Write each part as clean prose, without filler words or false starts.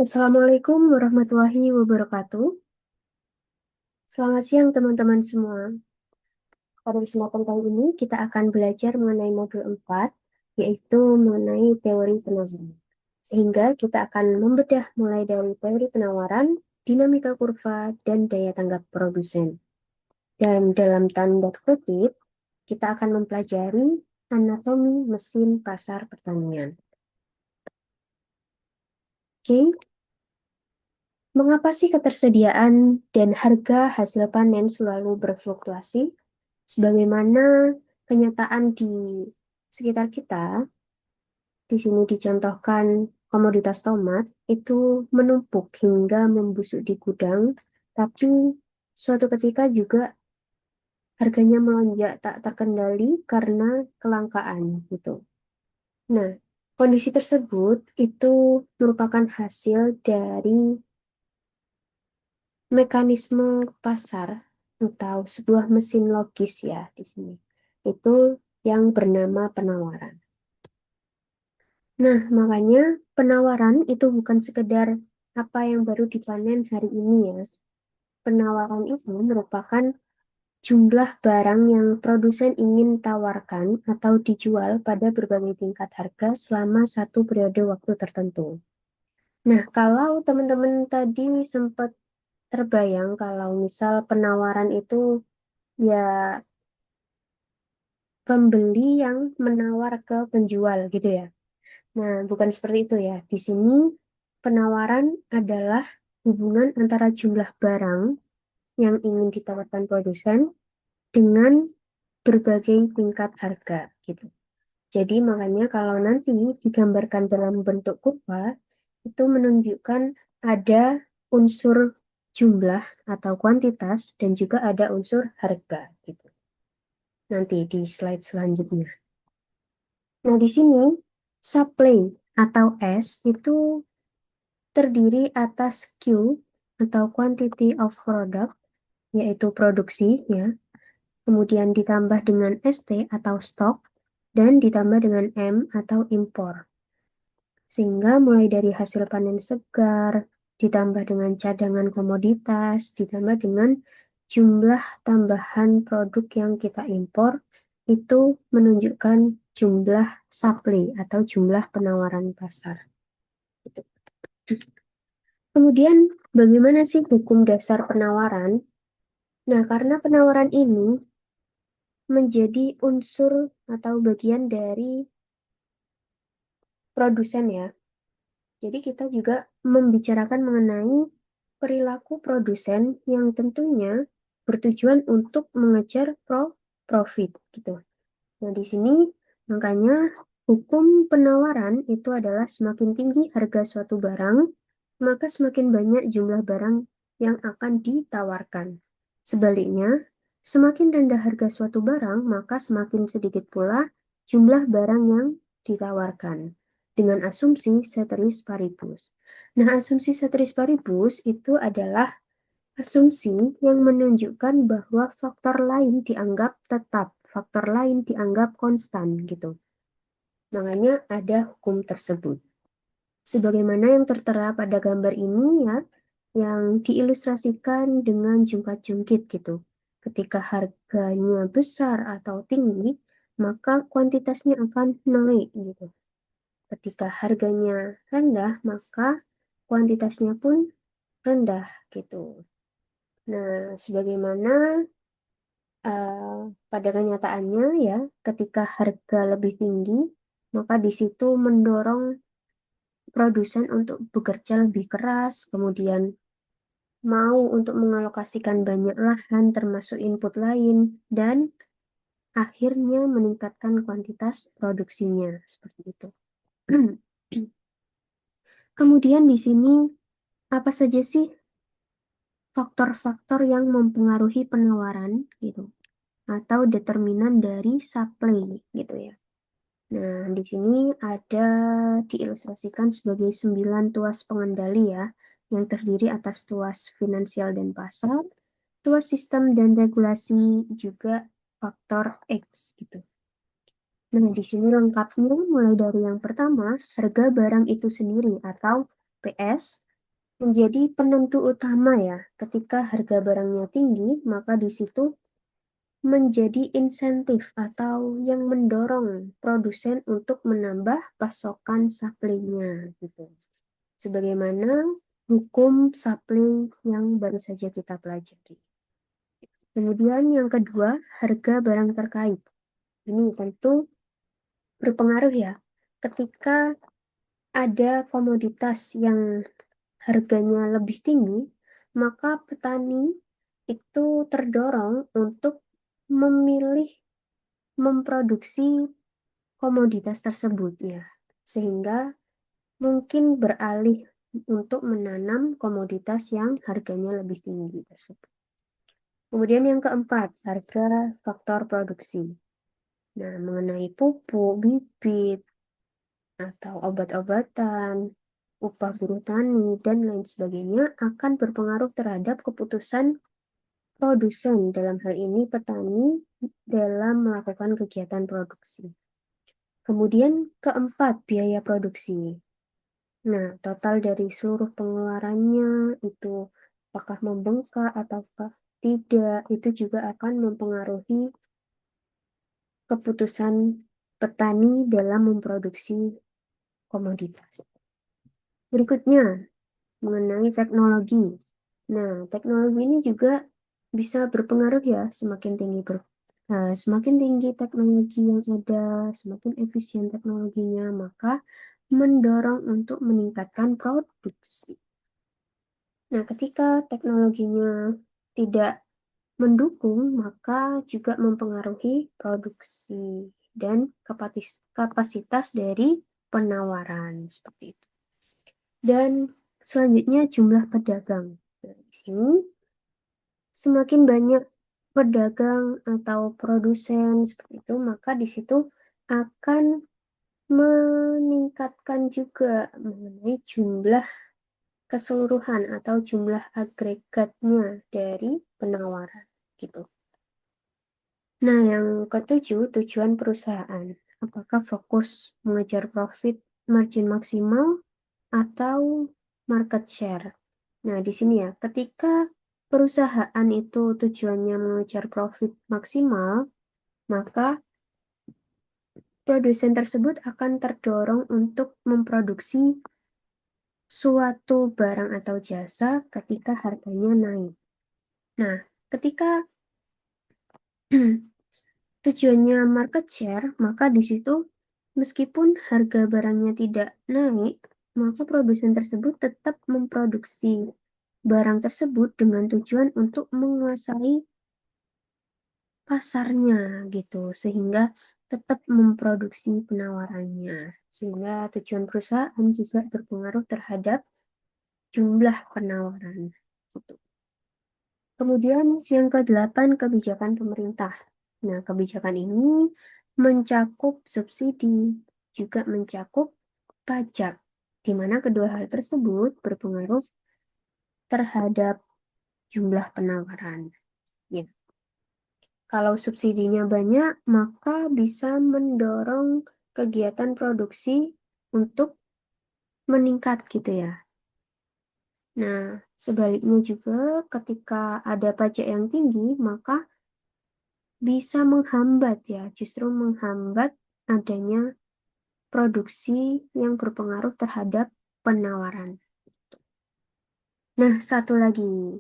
Assalamualaikum warahmatullahi wabarakatuh. Selamat siang teman-teman semua. Pada kesempatan kali ini kita akan belajar mengenai modul 4, yaitu mengenai teori penawaran. Sehingga kita akan membedah mulai dari teori penawaran, dinamika kurva, dan daya tanggap produsen. Dan dalam tanda kutip, kita akan mempelajari anatomi mesin pasar pertanian. Oke, mengapa sih ketersediaan dan harga hasil panen selalu berfluktuasi? Sebagaimana kenyataan di sekitar kita, di sini dicontohkan komoditas tomat itu menumpuk hingga membusuk di gudang, tapi suatu ketika juga harganya melonjak tak terkendali karena kelangkaan gitu. Nah, kondisi tersebut itu merupakan hasil dari mekanisme pasar atau sebuah mesin logis ya di sini. Itu yang bernama penawaran. Nah, makanya penawaran itu bukan sekedar apa yang baru dipanen hari ini ya. Penawaran itu merupakan jumlah barang yang produsen ingin tawarkan atau dijual pada berbagai tingkat harga selama satu periode waktu tertentu. Nah, kalau teman-teman tadi sempat terbayang kalau misal penawaran itu ya pembeli yang menawar ke penjual gitu ya. Nah, bukan seperti itu ya. Di sini penawaran adalah hubungan antara jumlah barang yang ingin ditawarkan produsen dengan berbagai tingkat harga gitu. Jadi makanya kalau nanti digambarkan dalam bentuk kurva itu menunjukkan ada unsur jumlah atau kuantitas dan juga ada unsur harga gitu. Nanti di slide selanjutnya. Nah, di sini supply atau S itu terdiri atas Q atau quantity of product, yaitu produksi ya, kemudian ditambah dengan ST atau stok, dan ditambah dengan M atau impor. Sehingga mulai dari hasil panen segar, ditambah dengan cadangan komoditas, ditambah dengan jumlah tambahan produk yang kita impor, itu menunjukkan jumlah supply atau jumlah penawaran pasar. Kemudian, bagaimana sih hukum dasar penawaran? Nah, karena penawaran ini menjadi unsur atau bagian dari produsen ya. Jadi kita juga membicarakan mengenai perilaku produsen yang tentunya bertujuan untuk mengejar profit gitu. Nah, di sini makanya hukum penawaran itu adalah semakin tinggi harga suatu barang, maka semakin banyak jumlah barang yang akan ditawarkan. Sebaliknya, semakin rendah harga suatu barang, maka semakin sedikit pula jumlah barang yang ditawarkan. Dengan asumsi ceteris paribus. Nah, asumsi ceteris paribus itu adalah asumsi yang menunjukkan bahwa faktor lain dianggap tetap, faktor lain dianggap konstan gitu. Makanya ada hukum tersebut. Sebagaimana yang tertera pada gambar ini ya, yang diilustrasikan dengan jungkat-jungkit gitu. Ketika harganya besar atau tinggi, maka kuantitasnya akan naik gitu. Ketika harganya rendah, maka kuantitasnya pun rendah gitu. Nah, sebagaimana pada kenyataannya ya, ketika harga lebih tinggi, maka di situ mendorong produsen untuk bekerja lebih keras, kemudian mau untuk mengalokasikan banyak lahan termasuk input lain, dan akhirnya meningkatkan kuantitas produksinya seperti itu. Kemudian di sini apa saja sih faktor-faktor yang mempengaruhi penawaran gitu atau determinan dari supply gitu ya. Nah, di sini ada diilustrasikan sebagai 9 tuas pengendali ya, yang terdiri atas tuas finansial dan pasar, tuas sistem dan regulasi, juga faktor X gitu. Nah, di sini lengkapnya mulai dari yang pertama, harga barang itu sendiri atau PS, menjadi penentu utama ya. Ketika harga barangnya tinggi, maka di situ menjadi insentif atau yang mendorong produsen untuk menambah pasokan supply-nya gitu. Sebagaimana hukum supply yang baru saja kita pelajari. Kemudian yang kedua, harga barang terkait. Ini tentu berpengaruh ya. Ketika ada komoditas yang harganya lebih tinggi, maka petani itu terdorong untuk memilih memproduksi komoditas tersebut ya. Sehingga mungkin beralih untuk menanam komoditas yang harganya lebih tinggi tersebut. Kemudian yang keempat, harga faktor produksi. Nah, mengenai pupuk, bibit, atau obat-obatan, upah buruh tani, dan lain sebagainya akan berpengaruh terhadap keputusan produsen, dalam hal ini petani, dalam melakukan kegiatan produksi. Kemudian keempat, biaya produksi. Nah, total dari seluruh pengeluarannya itu apakah membengkak ataukah tidak, itu juga akan mempengaruhi keputusan petani dalam memproduksi komoditas. Berikutnya, mengenai teknologi. Nah, teknologi ini juga bisa berpengaruh ya, semakin tinggi teknologi yang ada, semakin efisien teknologinya, maka mendorong untuk meningkatkan produksi. Nah, ketika teknologinya tidak mendukung, maka juga mempengaruhi produksi dan kapasitas dari penawaran seperti itu. Dan selanjutnya jumlah pedagang. Nah, di sini semakin banyak pedagang atau produsen seperti itu, maka di situ akan meningkatkan juga mengenai jumlah keseluruhan atau jumlah agregatnya dari penawaran gitu. Nah, yang ketujuh, tujuan perusahaan. Apakah fokus mengejar profit margin maksimal atau market share? Nah, di sini ya, ketika perusahaan itu tujuannya mengejar profit maksimal, maka produsen tersebut akan terdorong untuk memproduksi suatu barang atau jasa ketika harganya naik. Nah, ketika tujuannya market share, maka di situ meskipun harga barangnya tidak naik, maka produsen tersebut tetap memproduksi barang tersebut dengan tujuan untuk menguasai pasarnya gitu, sehingga tetap memproduksi penawarannya. Sehingga tujuan perusahaan juga berpengaruh terhadap jumlah penawaran. Gitu. Kemudian yang ke-8, kebijakan pemerintah. Nah, kebijakan ini mencakup subsidi, juga mencakup pajak, di mana kedua hal tersebut berpengaruh terhadap jumlah penawaran. Ya. Kalau subsidinya banyak, maka bisa mendorong kegiatan produksi untuk meningkat gitu ya. Nah, sebaliknya juga ketika ada pajak yang tinggi, maka bisa menghambat ya, justru menghambat adanya produksi yang berpengaruh terhadap penawaran. Nah, satu lagi,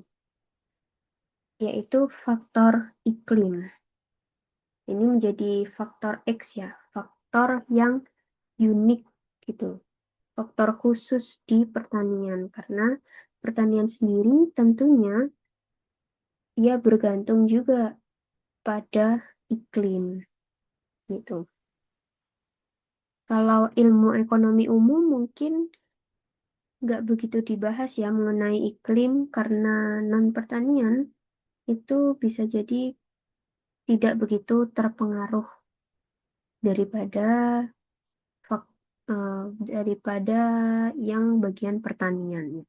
yaitu faktor iklim. Ini menjadi faktor X ya, faktor yang unik gitu, faktor khusus di pertanian. Karena pertanian sendiri tentunya ia bergantung juga pada iklim gitu. Kalau ilmu ekonomi umum mungkin nggak begitu dibahas ya mengenai iklim karena non-pertanian itu bisa jadi tidak begitu terpengaruh daripada daripada yang bagian pertanian.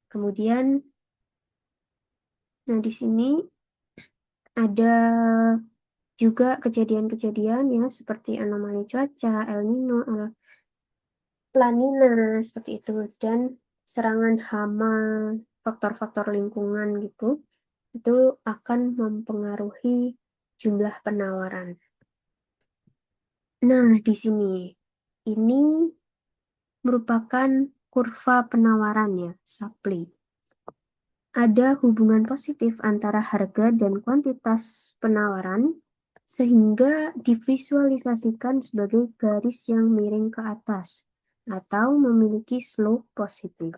Kemudian, nah di sini ada juga kejadian-kejadian ya seperti anomali cuaca, El Nino, La Nina seperti itu dan serangan hama, faktor-faktor lingkungan gitu, itu akan mempengaruhi jumlah penawaran. Nah, di sini ini merupakan kurva penawaran ya, supply. Ada hubungan positif antara harga dan kuantitas penawaran sehingga divisualisasikan sebagai garis yang miring ke atas atau memiliki slope positif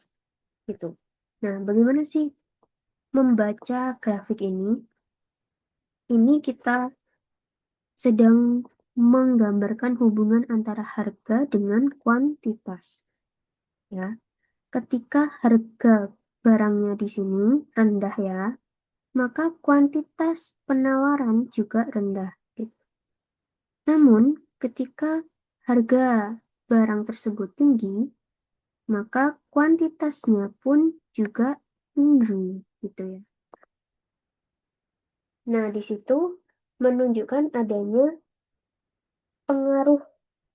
gitu. Nah, bagaimana sih membaca grafik ini? Ini kita sedang menggambarkan hubungan antara harga dengan kuantitas ya. Ketika harga barangnya di sini rendah ya, maka kuantitas penawaran juga rendah. Namun, ketika harga barang tersebut tinggi, maka kuantitasnya pun juga tinggi, gitu ya. Nah, di situ menunjukkan adanya pengaruh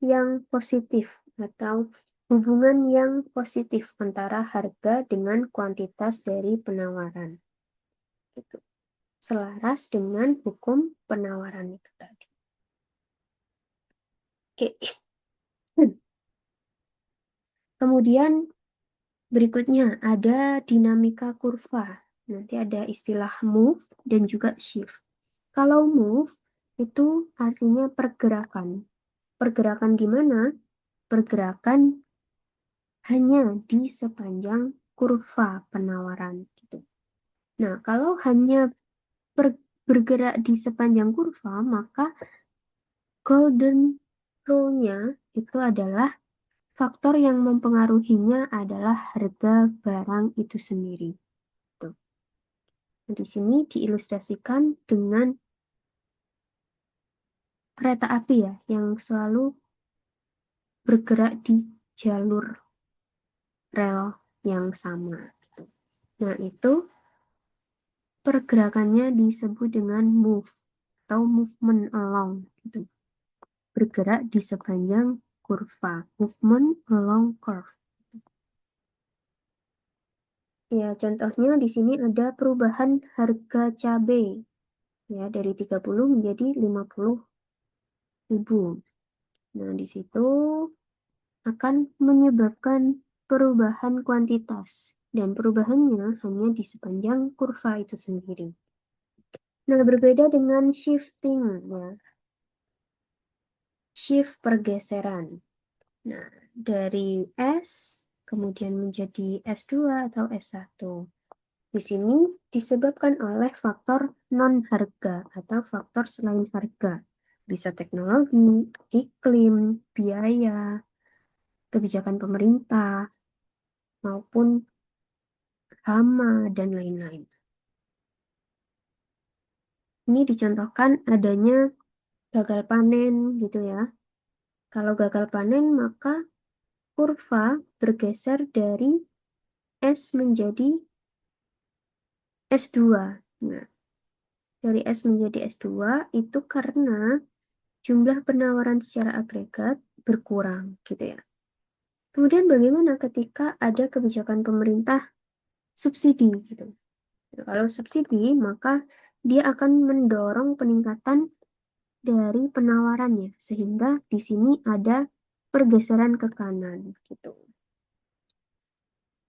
yang positif atau hubungan yang positif antara harga dengan kuantitas dari penawaran. Gitu. Selaras dengan hukum penawaran itu tadi. Oke. Kemudian berikutnya ada dinamika kurva. Nanti ada istilah move dan juga shift. Kalau move itu artinya pergerakan. Pergerakan gimana? Pergerakan hanya di sepanjang kurva penawaran gitu. Nah, kalau hanya bergerak di sepanjang kurva, maka golden rule-nya itu adalah faktor yang mempengaruhinya adalah harga barang itu sendiri. Tuh. Nah, di sini diilustrasikan dengan kereta api ya, yang selalu bergerak di jalur rel yang sama. Gitu. Nah, itu pergerakannya disebut dengan move atau movement along. Gitu. Bergerak di sepanjang kurva, movement along curve. Ya, contohnya di sini ada perubahan harga cabai ya dari 30 menjadi 50.000. Nah, di situ akan menyebabkan perubahan kuantitas dan perubahannya hanya di sepanjang kurva itu sendiri. Nah, berbeda dengan shifting ya. Shift pergeseran. Nah, dari S kemudian menjadi S2 atau S1. Di sini disebabkan oleh faktor non-harga atau faktor selain harga. Bisa teknologi, iklim, biaya, kebijakan pemerintah, maupun hama, dan lain-lain. Ini dicontohkan adanya gagal panen gitu ya. Kalau gagal panen maka kurva bergeser dari S menjadi S2. Nah, dari S menjadi S2 itu karena jumlah penawaran secara agregat berkurang gitu ya. Kemudian bagaimana ketika ada kebijakan pemerintah subsidi gitu. Kalau subsidi maka dia akan mendorong peningkatan dari penawarannya sehingga di sini ada pergeseran ke kanan gitu.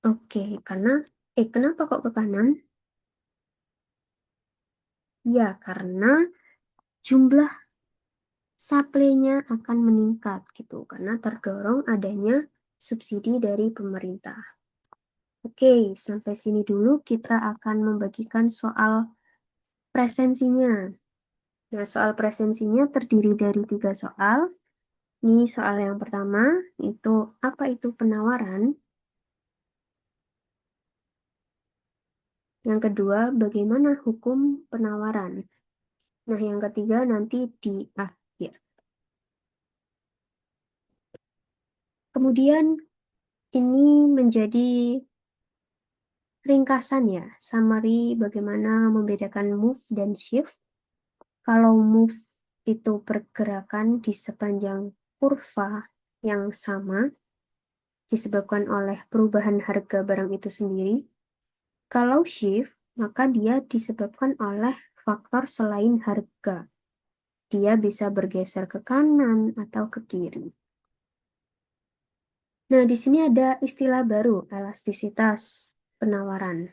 Oke, kenapa kok ke kanan? Ya, karena jumlah supply-nya akan meningkat gitu karena terdorong adanya subsidi dari pemerintah. Oke, sampai sini dulu kita akan membagikan soal presensinya. Nah, soal presensinya terdiri dari 3 soal. Ini soal yang pertama, itu apa itu penawaran? Yang kedua, bagaimana hukum penawaran? Nah, yang ketiga nanti di akhir. Kemudian ini menjadi ringkasan ya, summary bagaimana membedakan move dan shift. Kalau move itu pergerakan di sepanjang kurva yang sama, disebabkan oleh perubahan harga barang itu sendiri. Kalau shift, maka dia disebabkan oleh faktor selain harga. Dia bisa bergeser ke kanan atau ke kiri. Nah, di sini ada istilah baru, elastisitas penawaran.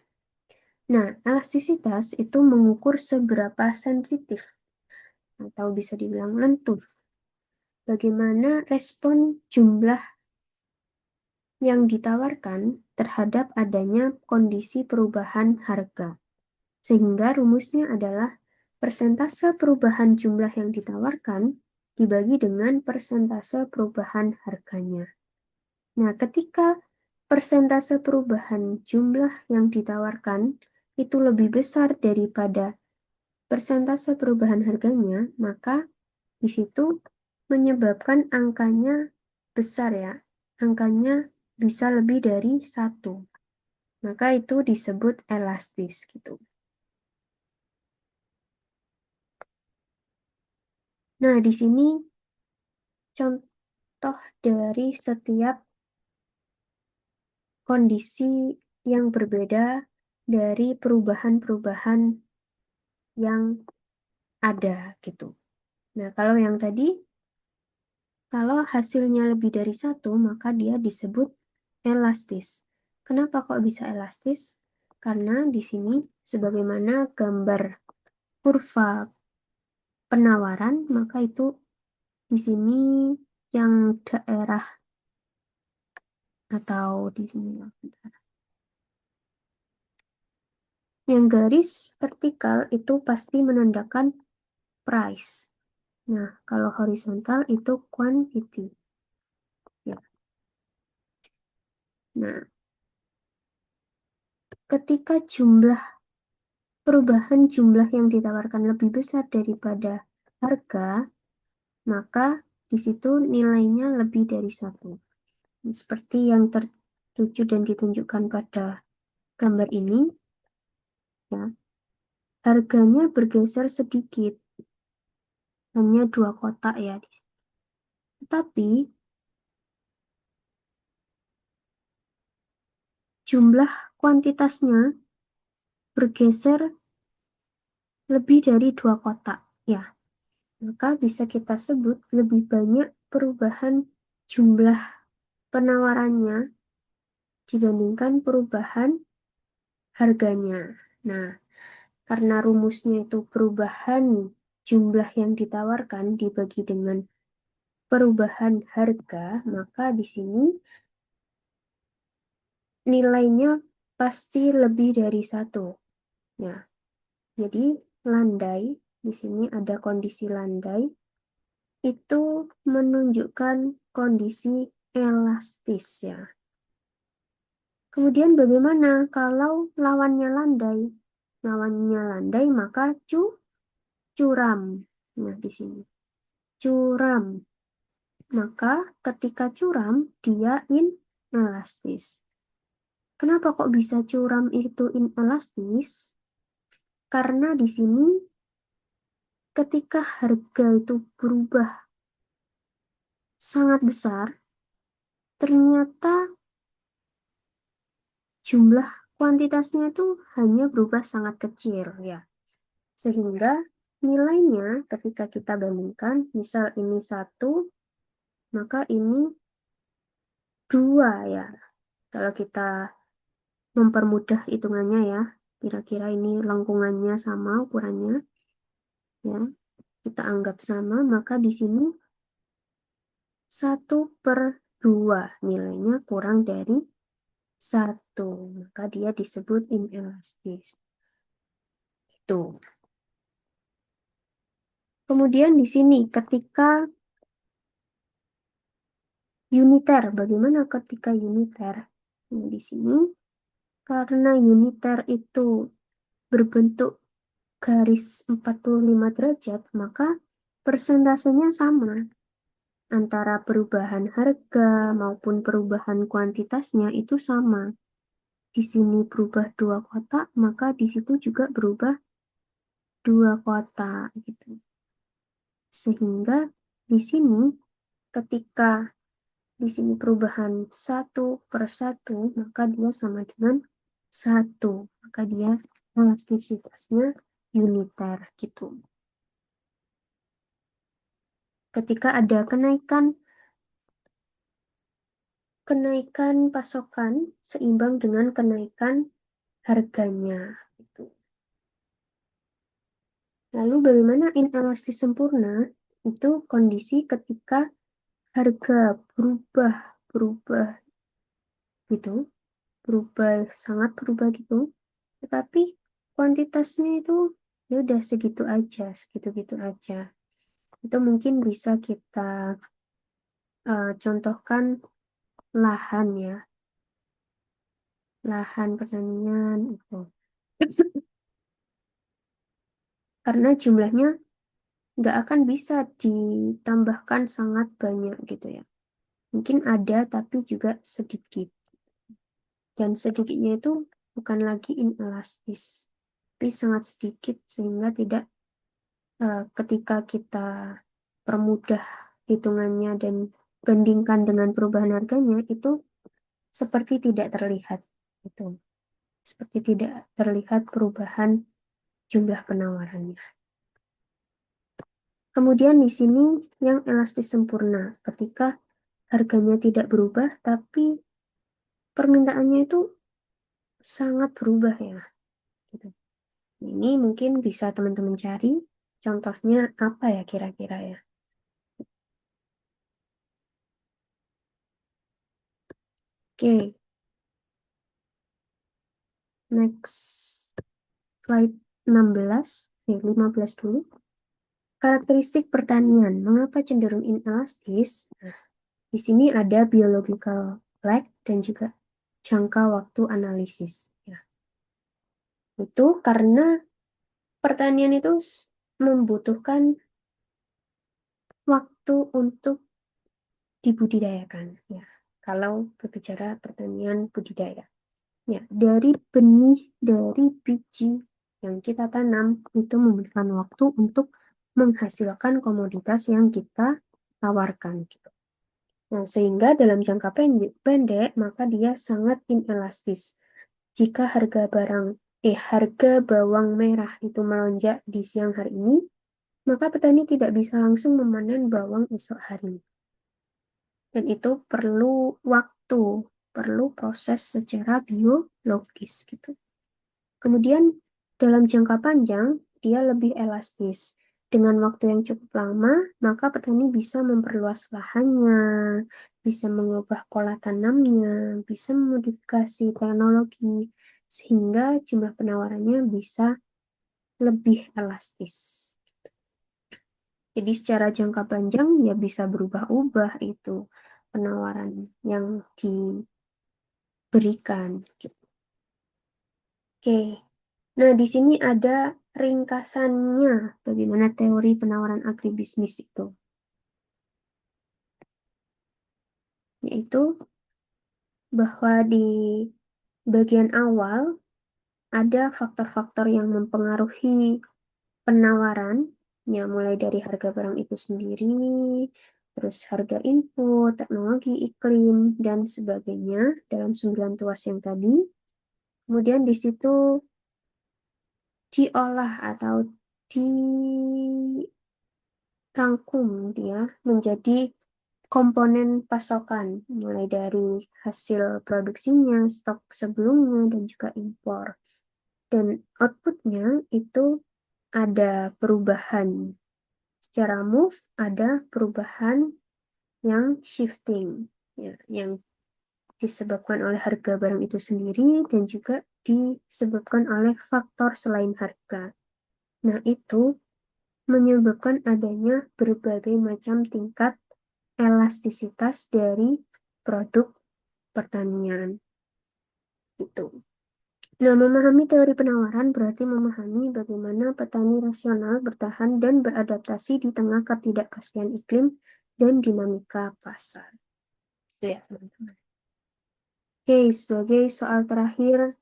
Nah, elastisitas itu mengukur seberapa sensitif atau bisa dibilang lentur bagaimana respon jumlah yang ditawarkan terhadap adanya kondisi perubahan harga. Sehingga rumusnya adalah persentase perubahan jumlah yang ditawarkan dibagi dengan persentase perubahan harganya. Nah, ketika persentase perubahan jumlah yang ditawarkan itu lebih besar daripada persentase perubahan harganya, maka di situ menyebabkan angkanya besar ya. Angkanya bisa lebih dari 1. Maka itu disebut elastis gitu. Nah, di sini contoh dari setiap kondisi yang berbeda dari perubahan-perubahan yang ada gitu. Nah, kalau yang tadi, kalau hasilnya lebih dari 1, maka dia disebut elastis. Kenapa kok bisa elastis? Karena di sini sebagaimana gambar kurva penawaran, maka itu di sini yang daerah atau di sini yang garis vertikal itu pasti menandakan price. Nah, kalau horizontal itu quantity. Ya. Nah, ketika perubahan jumlah yang ditawarkan lebih besar daripada harga, maka di situ nilainya lebih dari 1. Seperti yang tertuju dan ditunjukkan pada gambar ini, ya, harganya bergeser sedikit, hanya 2 kotak ya. Tetapi jumlah kuantitasnya bergeser lebih dari 2 kotak. Ya, maka bisa kita sebut lebih banyak perubahan jumlah penawarannya dibandingkan perubahan harganya. Nah, karena rumusnya itu perubahan jumlah yang ditawarkan dibagi dengan perubahan harga, maka di sini nilainya pasti lebih dari 1. Ya, jadi landai, di sini ada kondisi landai, itu menunjukkan kondisi elastis ya. Kemudian bagaimana kalau lawannya landai? Lawannya landai maka curam. Nah, di sini. Curam. Maka ketika curam, dia inelastis. Kenapa kok bisa curam itu inelastis? Karena di sini ketika harga itu berubah sangat besar, ternyata jumlah kuantitasnya itu hanya berubah sangat kecil ya. Sehingga nilainya ketika kita bandingkan, misal ini 1, maka ini 2 ya. Kalau kita mempermudah hitungannya ya, kira-kira ini lengkungannya sama ukurannya, ya, kita anggap sama, maka di sini 1/2 nilainya kurang dari 1, maka dia disebut inelastis. Itu. Kemudian di sini ketika uniter, bagaimana ketika uniter? Nah, di sini karena uniter itu berbentuk garis 45 derajat, maka persentasenya sama antara perubahan harga maupun perubahan kuantitasnya itu sama. Di sini berubah 2 kotak, maka di situ juga berubah 2 kotak gitu. Sehingga di sini ketika di sini perubahan 1/1, maka dia sama dengan 1. Maka dia elastisitasnya uniter gitu. Ketika ada kenaikan pasokan seimbang dengan kenaikan harganya gitu. Lalu bagaimana inelastis sempurna? Itu kondisi ketika harga berubah gitu, sangat berubah gitu. Tetapi kuantitasnya itu ya udah segitu-gitu aja. Itu mungkin bisa kita contohkan lahan ya, lahan pertanian itu. Karena jumlahnya nggak akan bisa ditambahkan sangat banyak gitu ya. Mungkin ada tapi juga sedikit. Dan sedikitnya itu bukan lagi inelastis, tapi sangat sedikit sehingga tidak ketika kita permudah hitungannya dan bandingkan dengan perubahan harganya itu seperti tidak terlihat itu seperti tidak terlihat perubahan jumlah penawarannya. Kemudian di sini yang elastis sempurna ketika harganya tidak berubah tapi permintaannya itu sangat berubah ya gitu. Ini mungkin bisa teman-teman cari contohnya apa ya kira-kira ya. Oke, next slide 15 dulu. Karakteristik pertanian, mengapa cenderung inelastis? Nah, di sini ada biological lag dan juga jangka waktu analisis. Ya. Itu karena pertanian itu membutuhkan waktu untuk dibudidayakan. Ya, kalau berbicara pertanian budidaya. Ya, dari benih, dari biji yang kita tanam itu membutuhkan waktu untuk menghasilkan komoditas yang kita tawarkan. Gitu. Nah, sehingga dalam jangka pendek maka dia sangat inelastis. Jika harga bawang merah itu melonjak di siang hari ini, maka petani tidak bisa langsung memanen bawang esok hari. Dan itu perlu waktu, perlu proses secara biologis gitu. Kemudian dalam jangka panjang, dia lebih elastis. Dengan waktu yang cukup lama, maka petani bisa memperluas lahannya, bisa mengubah pola tanamnya, bisa memodifikasi teknologi, sehingga jumlah penawarannya bisa lebih elastis. Jadi secara jangka panjang ya bisa berubah-ubah itu penawaran yang diberikan. Oke, nah di sini ada ringkasannya bagaimana teori penawaran agribisnis itu, yaitu bahwa di bagian awal ada faktor-faktor yang mempengaruhi penawaran, ya mulai dari harga barang itu sendiri, terus harga input, teknologi, iklim, dan sebagainya dalam 9 tuas yang tadi. Kemudian di situ diolah atau dirangkum dia menjadi komponen pasokan, mulai dari hasil produksinya, stok sebelumnya, dan juga impor. Dan outputnya itu ada perubahan secara move, ada perubahan yang shifting, ya, yang disebabkan oleh harga barang itu sendiri dan juga disebabkan oleh faktor selain harga. Nah, itu menyebabkan adanya berbagai macam tingkat elastisitas dari produk pertanian. Itu. Nah, memahami teori penawaran berarti memahami bagaimana petani rasional bertahan dan beradaptasi di tengah ketidakpastian iklim dan dinamika pasar. Itu ya, teman-teman. Oke, sebagai soal terakhir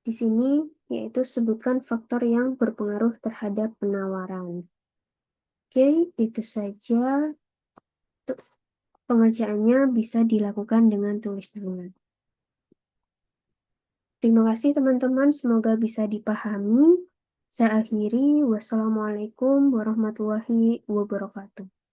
di sini, yaitu sebutkan faktor yang berpengaruh terhadap penawaran. Oke, itu saja. pengerjaannya bisa dilakukan dengan tulis tangan. Terima kasih teman-teman, semoga bisa dipahami. Saya akhiri, wassalamualaikum warahmatullahi wabarakatuh.